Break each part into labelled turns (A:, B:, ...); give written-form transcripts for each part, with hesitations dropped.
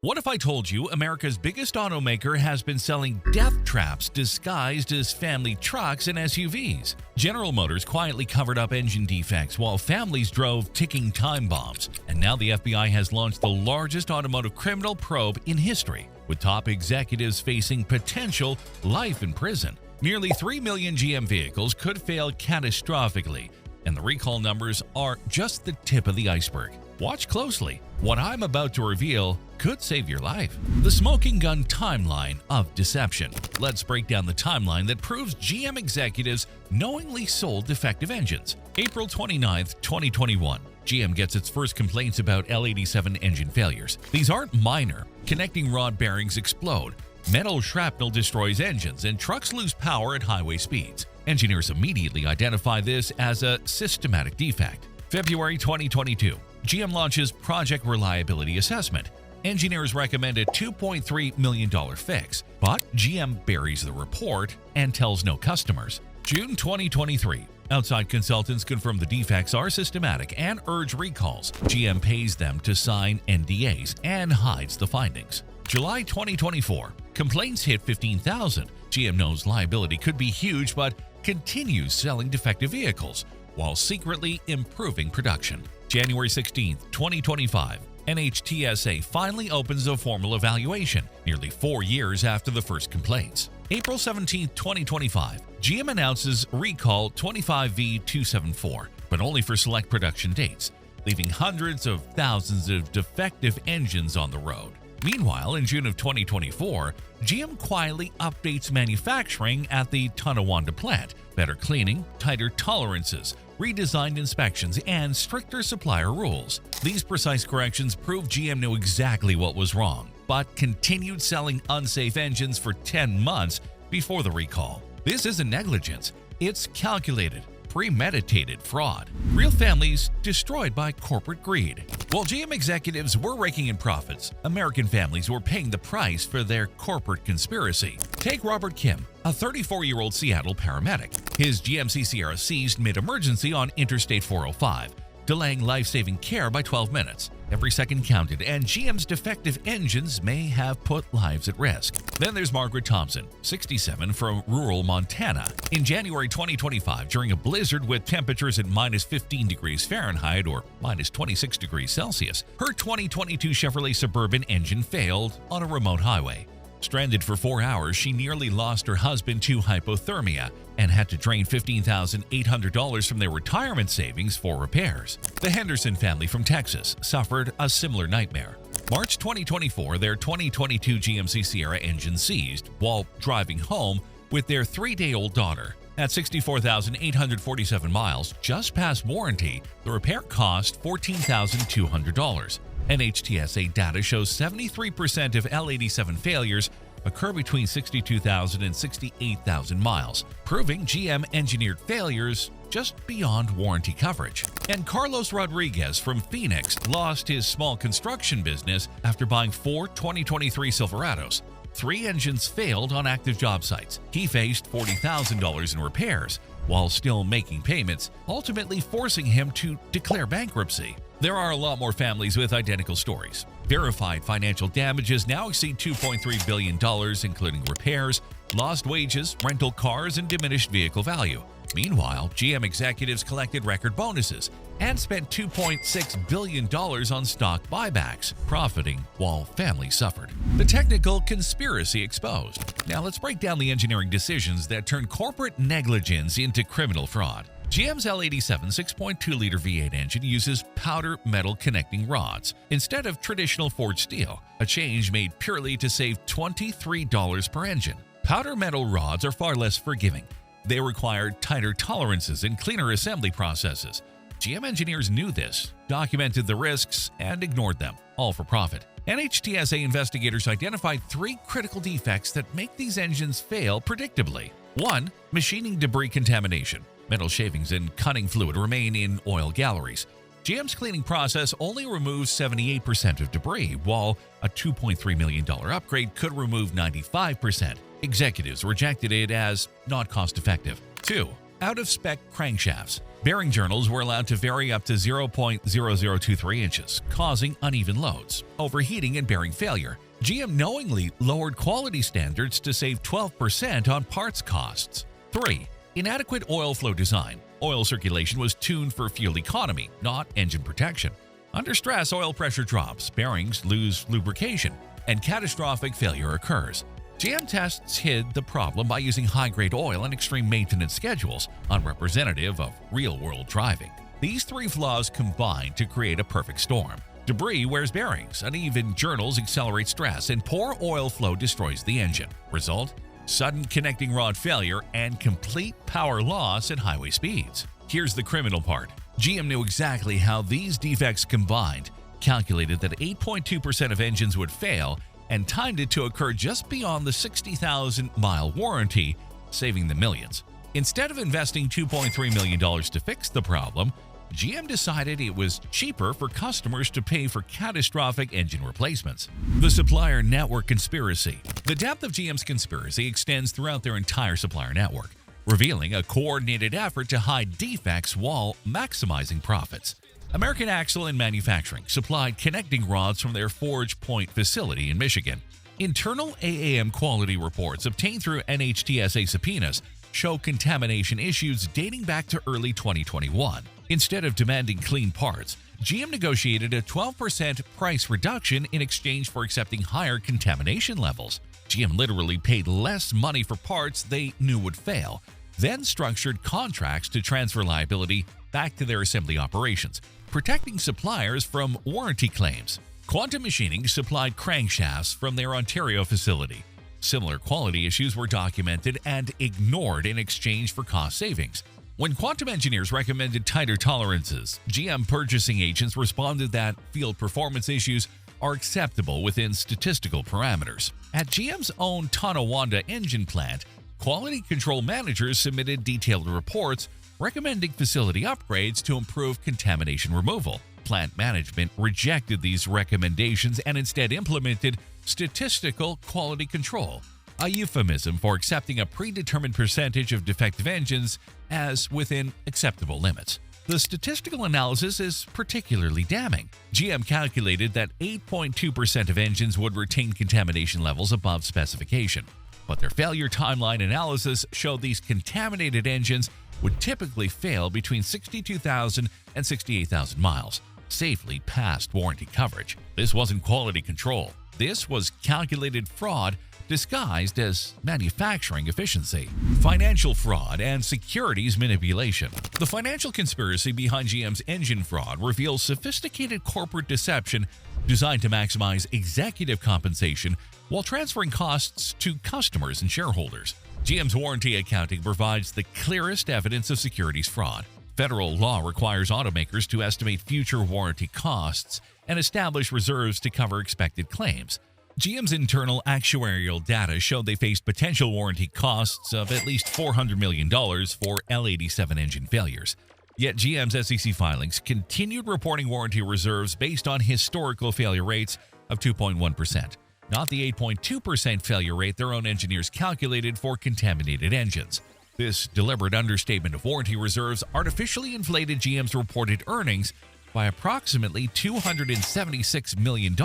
A: What if I told you America's biggest automaker has been selling death traps disguised as family trucks and SUVs? General Motors quietly covered up engine defects while families drove ticking time bombs. And now the FBI has launched the largest automotive criminal probe in history, with top executives facing potential life in prison. Nearly 3 million GM vehicles could fail catastrophically, and the recall numbers are just the tip of the iceberg. Watch closely. What I'm about to reveal could save your life. The smoking gun timeline of deception. Let's break down the timeline that proves GM executives knowingly sold defective engines. April 29, 2021. GM gets its first complaints about L87 engine failures. These aren't minor. Connecting rod bearings explode. Metal shrapnel destroys engines, and trucks lose power at highway speeds. Engineers immediately identify this as a systematic defect. February 2022. GM launches Project Reliability Assessment. Engineers recommend a $2.3 million fix, but GM buries the report and tells no customers. June 2023. Outside consultants confirm the defects are systematic and urge recalls. GM pays them to sign NDAs and hides the findings. July 2024. Complaints hit 15,000. GM knows liability could be huge but continues selling defective vehicles while secretly improving production. January 16, 2025. NHTSA finally opens a formal evaluation, nearly 4 years after the first complaints. April 17, 2025. GM announces recall 25V274, but only for select production dates, leaving hundreds of thousands of defective engines on the road. Meanwhile, in June of 2024, GM quietly updates manufacturing at the Tonawanda plant. Better cleaning, tighter tolerances, redesigned inspections, and stricter supplier rules. These precise corrections prove GM knew exactly what was wrong, but continued selling unsafe engines for 10 months before the recall. This isn't negligence, it's calculated, premeditated fraud. Real families destroyed by corporate greed. While GM executives were raking in profits, American families were paying the price for their corporate conspiracy. Take Robert Kim, a 34-year-old Seattle paramedic. His GMC Sierra seized mid-emergency on Interstate 405, delaying life-saving care by 12 minutes. Every second counted, and GM's defective engines may have put lives at risk. Then there's Margaret Thompson, 67, from rural Montana. In January 2025, during a blizzard with temperatures at minus 15 degrees Fahrenheit or minus 26 degrees Celsius, her 2022 Chevrolet Suburban engine failed on a remote highway. Stranded for 4 hours, she nearly lost her husband to hypothermia and had to drain $15,800 from their retirement savings for repairs. The Henderson family from Texas suffered a similar nightmare. March 2024, their 2022 GMC Sierra engine seized while driving home with their 3-day-old daughter. At 64,847 miles, just past warranty, the repair cost $14,200. NHTSA data shows 73% of L87 failures occur between 62,000 and 68,000 miles, proving GM engineered failures just beyond warranty coverage. And Carlos Rodriguez from Phoenix lost his small construction business after buying 4 2023 Silverados. 3 engines failed on active job sites. He faced $40,000 in repairs while still making payments, ultimately forcing him to declare bankruptcy. There are a lot more families with identical stories. Verified financial damages now exceed $2.3 billion, including repairs, lost wages, rental cars, and diminished vehicle value. Meanwhile, GM executives collected record bonuses and spent $2.6 billion on stock buybacks, profiting while families suffered. The technical conspiracy exposed. Now let's break down the engineering decisions that turned corporate negligence into criminal fraud. GM's L87 6.2-liter V8 engine uses powder metal connecting rods instead of traditional forged steel, a change made purely to save $23 per engine. Powder metal rods are far less forgiving. They require tighter tolerances and cleaner assembly processes. GM engineers knew this, documented the risks, and ignored them, all for profit. NHTSA investigators identified 3 critical defects that make these engines fail predictably. 1. Machining debris contamination. Metal shavings and cutting fluid remain in oil galleries. GM's cleaning process only removes 78% of debris, while a $2.3 million upgrade could remove 95%. Executives rejected it as not cost-effective. 2. Out-of-spec crankshafts. Bearing journals were allowed to vary up to 0.0023 inches, causing uneven loads, overheating, and bearing failure. GM knowingly lowered quality standards to save 12% on parts costs. 3. Inadequate oil flow design. Oil circulation was tuned for fuel economy, not engine protection. Under stress, oil pressure drops, bearings lose lubrication, and catastrophic failure occurs. GM tests hid the problem by using high-grade oil and extreme maintenance schedules, unrepresentative of real-world driving. These three flaws combine to create a perfect storm. Debris wears bearings, uneven journals accelerate stress, and poor oil flow destroys the engine. Result? Sudden connecting rod failure and complete power loss at highway speeds. Here's the criminal part. GM knew exactly how these defects combined, calculated that 8.2% of engines would fail, and timed it to occur just beyond the 60,000-mile warranty, saving them millions. Instead of investing $2.3 million to fix the problem, GM decided it was cheaper for customers to pay for catastrophic engine replacements. The supplier network conspiracy. The depth of GM's conspiracy extends throughout their entire supplier network, revealing a coordinated effort to hide defects while maximizing profits. American Axle and Manufacturing supplied connecting rods from their Forge Point facility in Michigan. Internal AAM quality reports obtained through NHTSA subpoenas show contamination issues dating back to early 2021. Instead of demanding clean parts, GM negotiated a 12% price reduction in exchange for accepting higher contamination levels. GM literally paid less money for parts they knew would fail, then structured contracts to transfer liability back to their assembly operations, protecting suppliers from warranty claims. Quantum Machining supplied crankshafts from their Ontario facility. Similar quality issues were documented and ignored in exchange for cost savings. When Quantum engineers recommended tighter tolerances, GM purchasing agents responded that field performance issues are acceptable within statistical parameters. At GM's own Tonawanda engine plant, quality control managers submitted detailed reports recommending facility upgrades to improve contamination removal. Plant management rejected these recommendations and instead implemented statistical quality control, a euphemism for accepting a predetermined percentage of defective engines as within acceptable limits. The statistical analysis is particularly damning. GM calculated that 8.2% of engines would retain contamination levels above specification, but their failure timeline analysis showed these contaminated engines would typically fail between 62,000 and 68,000 miles, safely past warranty coverage. This wasn't quality control. This was calculated fraud disguised as manufacturing efficiency. Financial fraud and securities manipulation. The financial conspiracy behind GM's engine fraud reveals sophisticated corporate deception designed to maximize executive compensation while transferring costs to customers and shareholders. GM's warranty accounting provides the clearest evidence of securities fraud. Federal law requires automakers to estimate future warranty costs and establish reserves to cover expected claims. GM's internal actuarial data showed they faced potential warranty costs of at least $400 million for L87 engine failures. Yet GM's SEC filings continued reporting warranty reserves based on historical failure rates of 2.1%, not the 8.2% failure rate their own engineers calculated for contaminated engines. This deliberate understatement of warranty reserves artificially inflated GM's reported earnings by approximately $276 million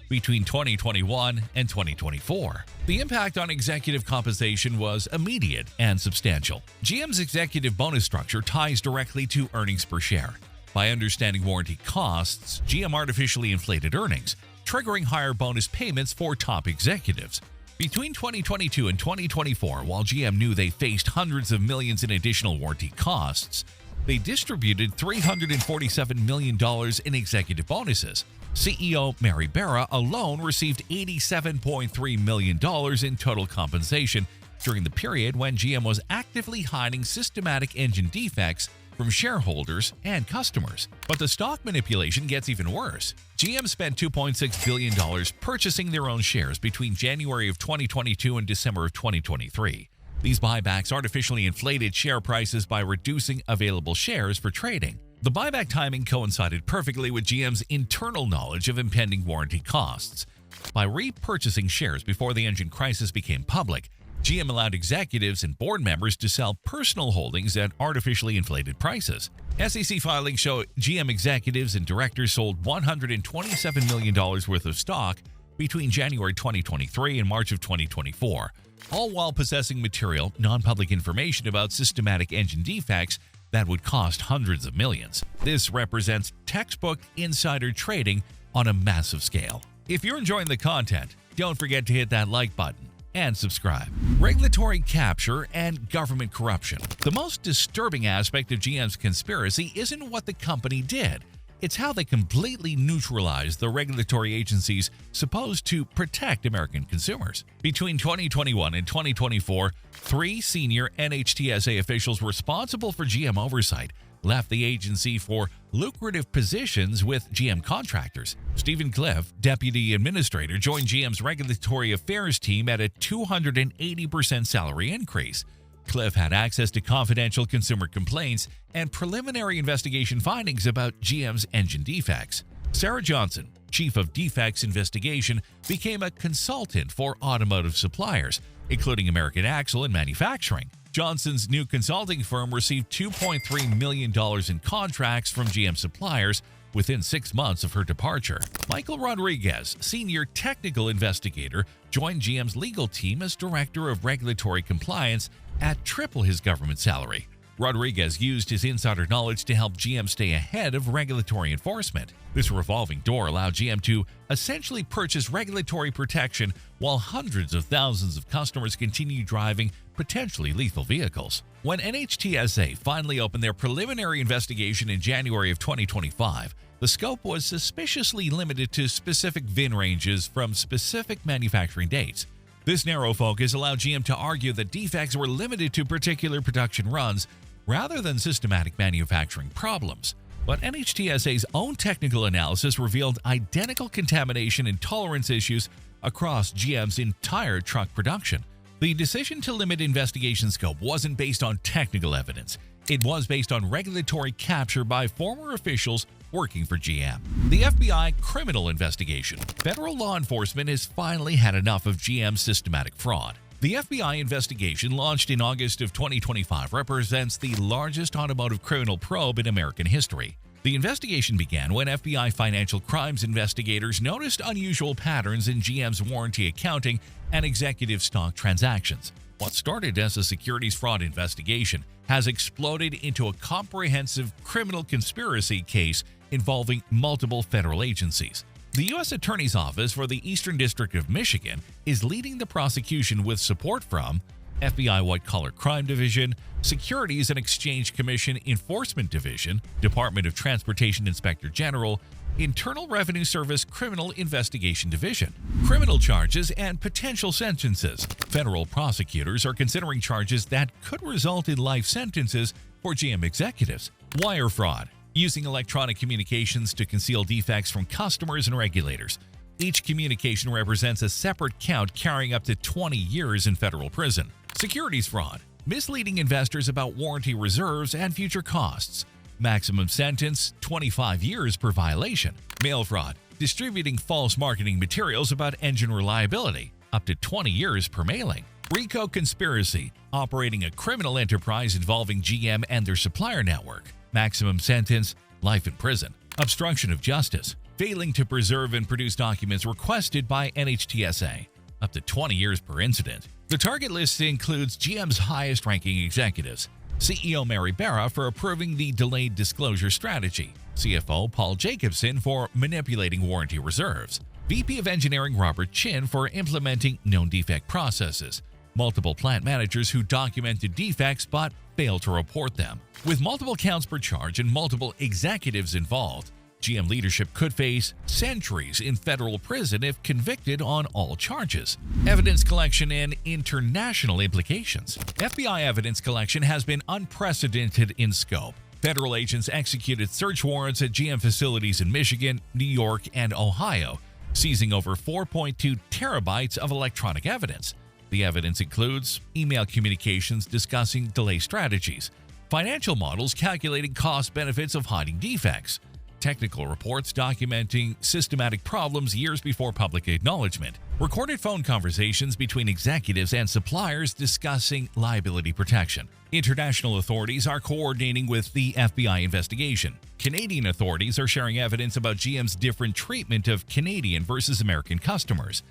A: between 2021 and 2024. The impact on executive compensation was immediate and substantial. GM's executive bonus structure ties directly to earnings per share. By understanding warranty costs, GM artificially inflated earnings, triggering higher bonus payments for top executives. Between 2022 and 2024, while GM knew they faced hundreds of millions in additional warranty costs, they distributed $347 million in executive bonuses. CEO Mary Barra alone received $87.3 million in total compensation during the period when GM was actively hiding systematic engine defects from shareholders and customers. But the stock manipulation gets even worse. GM spent $2.6 billion purchasing their own shares between January of 2022 and December of 2023. These buybacks artificially inflated share prices by reducing available shares for trading. The buyback timing coincided perfectly with GM's internal knowledge of impending warranty costs. By repurchasing shares before the engine crisis became public, GM allowed executives and board members to sell personal holdings at artificially inflated prices. SEC filings show GM executives and directors sold $127 million worth of stock between January 2023 and March of 2024, all while possessing material, non-public information about systematic engine defects that would cost hundreds of millions. This represents textbook insider trading on a massive scale. If you're enjoying the content, don't forget to hit that like button and subscribe. Regulatory capture and government corruption. The most disturbing aspect of GM's conspiracy isn't what the company did. It's how they completely neutralized the regulatory agencies supposed to protect American consumers. Between 2021 and 2024, 3 senior NHTSA officials responsible for GM oversight left the agency for lucrative positions with GM contractors. Stephen Cliff, deputy administrator, joined GM's regulatory affairs team at a 280% salary increase. Cliff had access to confidential consumer complaints and preliminary investigation findings about GM's engine defects. Sarah Johnson, chief of Defects investigation, became a consultant for automotive suppliers, including American Axle and Manufacturing. Johnson's new consulting firm received $2.3 million in contracts from GM suppliers within 6 months of her departure. Michael Rodriguez, senior technical investigator, joined GM's legal team as director of regulatory compliance at triple his government salary. Rodriguez used his insider knowledge to help GM stay ahead of regulatory enforcement. This revolving door allowed GM to essentially purchase regulatory protection while hundreds of thousands of customers continue driving potentially lethal vehicles. When NHTSA finally opened their preliminary investigation in January of 2025, the scope was suspiciously limited to specific VIN ranges from specific manufacturing dates. This narrow focus allowed GM to argue that defects were limited to particular production runs rather than systematic manufacturing problems. But NHTSA's own technical analysis revealed identical contamination and tolerance issues across GM's entire truck production. The decision to limit investigation scope wasn't based on technical evidence. It was based on regulatory capture by former officials working for GM. The FBI criminal investigation. Federal law enforcement has finally had enough of GM's systematic fraud. The FBI investigation, launched in August of 2025, represents the largest automotive criminal probe in American history. The investigation began when FBI financial crimes investigators noticed unusual patterns in GM's warranty accounting and executive stock transactions. What started as a securities fraud investigation has exploded into a comprehensive criminal conspiracy case involving multiple federal agencies. The U.S. Attorney's Office for the Eastern District of Michigan is leading the prosecution with support from FBI White-Collar Crime Division, Securities and Exchange Commission Enforcement Division, Department of Transportation Inspector General, Internal Revenue Service Criminal Investigation Division. Criminal charges and potential sentences. Federal prosecutors are considering charges that could result in life sentences for GM executives. Wire fraud. Using electronic communications to conceal defects from customers and regulators. Each communication represents a separate count carrying up to 20 years in federal prison. Securities fraud. Misleading investors about warranty reserves and future costs. Maximum sentence, 25 years per violation. Mail fraud. Distributing false marketing materials about engine reliability. Up to 20 years per mailing. RICO conspiracy. Operating a criminal enterprise involving GM and their supplier network. Maximum sentence, life in prison. Obstruction of justice. Failing to preserve and produce documents requested by NHTSA. Up to 20 years per incident. The target list includes GM's highest-ranking executives. CEO Mary Barra for approving the delayed disclosure strategy. CFO Paul Jacobson for manipulating warranty reserves. VP of Engineering Robert Chin for implementing known defect processes. Multiple plant managers who documented defects but failed to report them. With multiple counts per charge and multiple executives involved, GM leadership could face centuries in federal prison if convicted on all charges. Evidence collection and international implications. FBI evidence collection has been unprecedented in scope. Federal agents executed search warrants at GM facilities in Michigan, New York, and Ohio, seizing over 4.2 terabytes of electronic evidence. The evidence includes email communications discussing delay strategies, financial models calculating cost benefits of hiding defects, technical reports documenting systematic problems years before public acknowledgement, recorded phone conversations between executives and suppliers discussing liability protection. International authorities are coordinating with the FBI investigation. Canadian authorities are sharing evidence about GM's different treatment of Canadian versus American customers.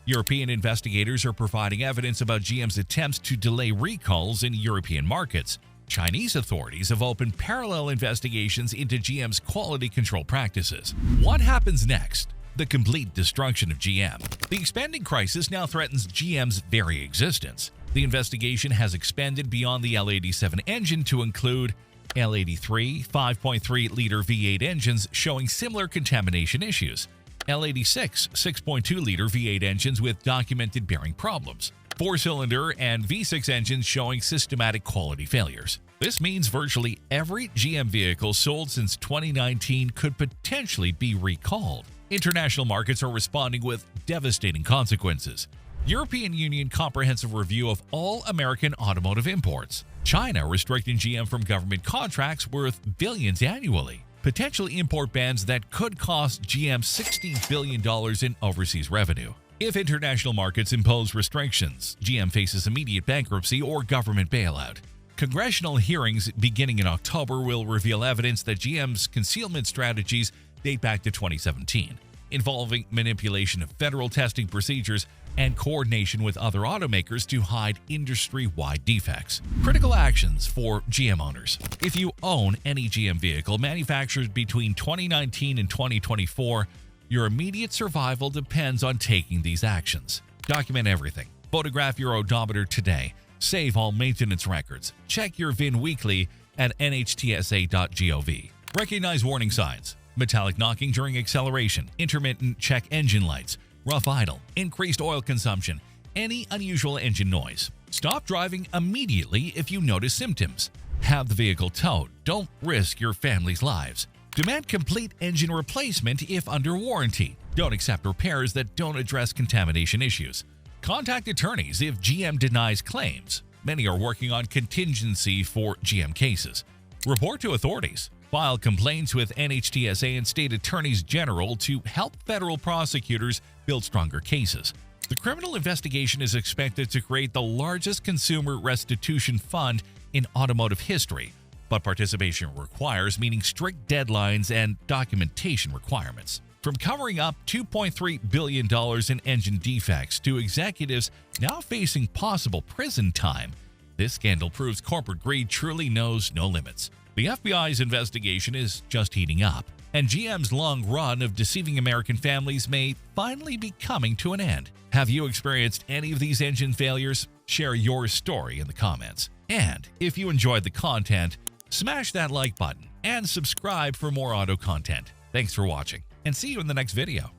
A: European investigators are providing evidence about GM's attempts to delay recalls in European markets. Chinese authorities have opened parallel investigations into GM's quality control practices. What happens next? The complete destruction of GM. The expanding crisis now threatens GM's very existence. The investigation has expanded beyond the L87 engine to include L83 5.3-liter V8 engines showing similar contamination issues, L86 6.2-liter V8 engines with documented bearing problems, 4-cylinder and V6 engines showing systematic quality failures. This means virtually every GM vehicle sold since 2019 could potentially be recalled. International markets are responding with devastating consequences. European Union comprehensive review of all American automotive imports. China restricting GM from government contracts worth billions annually. Potential import bans that could cost GM $60 billion in overseas revenue. If international markets impose restrictions, GM faces immediate bankruptcy or government bailout. Congressional hearings beginning in October will reveal evidence that GM's concealment strategies date back to 2017, involving manipulation of federal testing procedures and coordination with other automakers to hide industry-wide defects. Critical actions for GM owners. If you own any GM vehicle manufactured between 2019 and 2024, your immediate survival depends on taking these actions. Document everything. Photograph your odometer today. Save all maintenance records. Check your VIN weekly at NHTSA.gov. Recognize warning signs. Metallic knocking during acceleration, intermittent check engine lights, rough idle, increased oil consumption, any unusual engine noise. Stop driving immediately if you notice symptoms. Have the vehicle towed. Don't risk your family's lives. Demand complete engine replacement if under warranty. Don't accept repairs that don't address contamination issues. Contact attorneys if GM denies claims. Many are working on contingency for GM cases. Report to authorities. File complaints with NHTSA and state attorneys general to help federal prosecutors build stronger cases. The criminal investigation is expected to create the largest consumer restitution fund in automotive history, but participation requires meeting strict deadlines and documentation requirements. From covering up $2.3 billion in engine defects to executives now facing possible prison time, this scandal proves corporate greed truly knows no limits. The FBI's investigation is just heating up, and GM's long run of deceiving American families may finally be coming to an end. Have you experienced any of these engine failures? Share your story in the comments. And if you enjoyed the content, smash that like button and subscribe for more auto content. Thanks for watching, and see you in the next video.